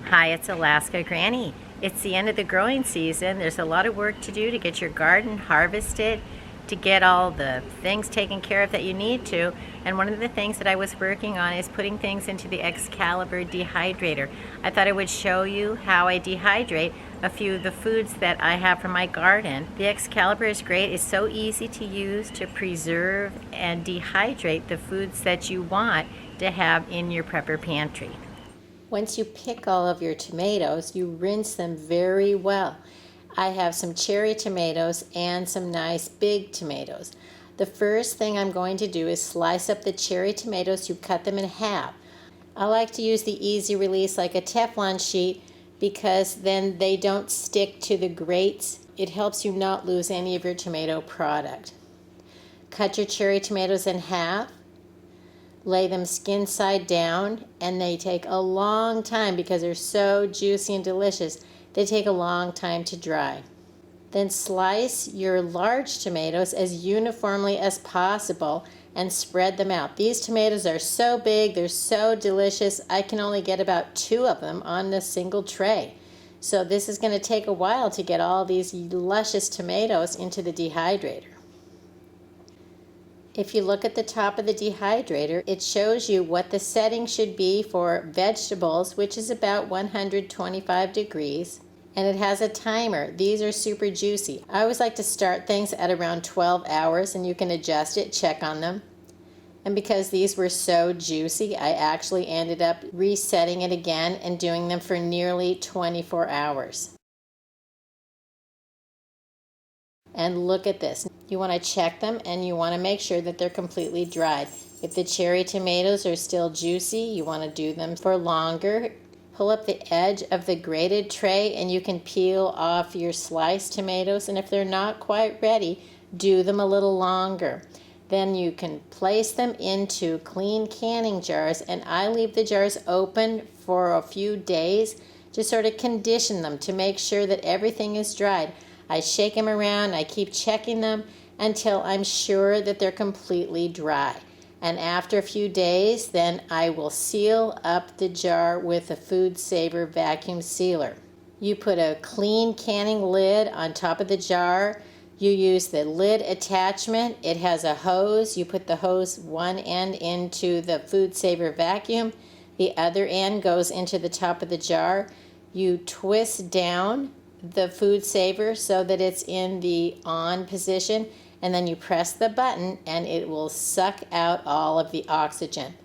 Hi, it's Alaska Granny. It's the end of the growing season. There's a lot of work to do to get your garden harvested, to get all the things taken care of that you need to. And one of the things that I was working on is putting things into the Excalibur Dehydrator. I thought I would show you how I dehydrate a few of the foods that I have from my garden. The Excalibur is great. It's so easy to use to preserve and dehydrate the foods that you want to have in your prepper pantry. Once you pick all of your tomatoes, you rinse them very well. I have some cherry tomatoes and some nice big tomatoes. The first thing I'm going to do is slice up the cherry tomatoes. You cut them in half. I like to use the easy release like a Teflon sheet because then they don't stick to the grates. It helps you not lose any of your tomato product. Cut your cherry tomatoes in half. Lay them skin side down, and they take a long time because they're so juicy and delicious. They take a long time to dry. Then slice your large tomatoes as uniformly as possible and spread them out. These tomatoes are so big, they're so delicious. I can only get about 2 of them on a single tray. So this is going to take a while to get all these luscious tomatoes into the dehydrator. If you look at the top of the dehydrator, it shows you what the setting should be for vegetables, which is about 125 degrees, and it has a timer. These are super juicy. I always like to start things at around 12 hours, and you can adjust it, check on them. And because these were so juicy, I actually ended up resetting it again and doing them for nearly 24 hours. And look at this. You want to check them and you want to make sure that they're completely dried. If the cherry tomatoes are still juicy, you want to do them for longer. Pull up the edge of the grated tray and you can peel off your sliced tomatoes, and if they're not quite ready, do them a little longer. Then you can place them into clean canning jars, and I leave the jars open for a few days to sort of condition them to make sure that everything is dried. I shake them around, I keep checking them until I'm sure that they're completely dry. And after a few days, then I will seal up the jar with a Food Saver vacuum sealer. You put a clean canning lid on top of the jar. You use the lid attachment. It has a hose. You put the hose one end into the Food Saver vacuum. The other end goes into the top of the jar. You twist down the Food Saver so that it's in the on position, and then you press the button and it will suck out all of the oxygen.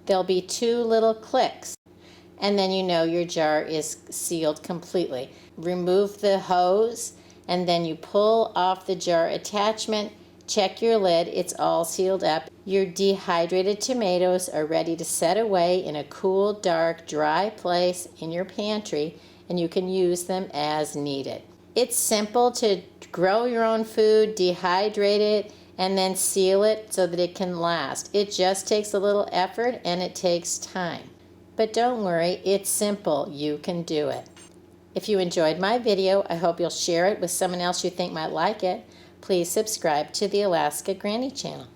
There'll be 2 little clicks, and then you know your jar is sealed completely. Remove the hose, and then you pull off the jar attachment. Check your lid, it's all sealed up. Your dehydrated tomatoes are ready to set away in a cool, dark, dry place in your pantry, and you can use them as needed. It's simple to grow your own food, dehydrate it, and then seal it so that it can last. It just takes a little effort and it takes time. But don't worry, it's simple. You can do it. If you enjoyed my video, I hope you'll share it with someone else you think might like it. Please subscribe to the Alaska Granny channel.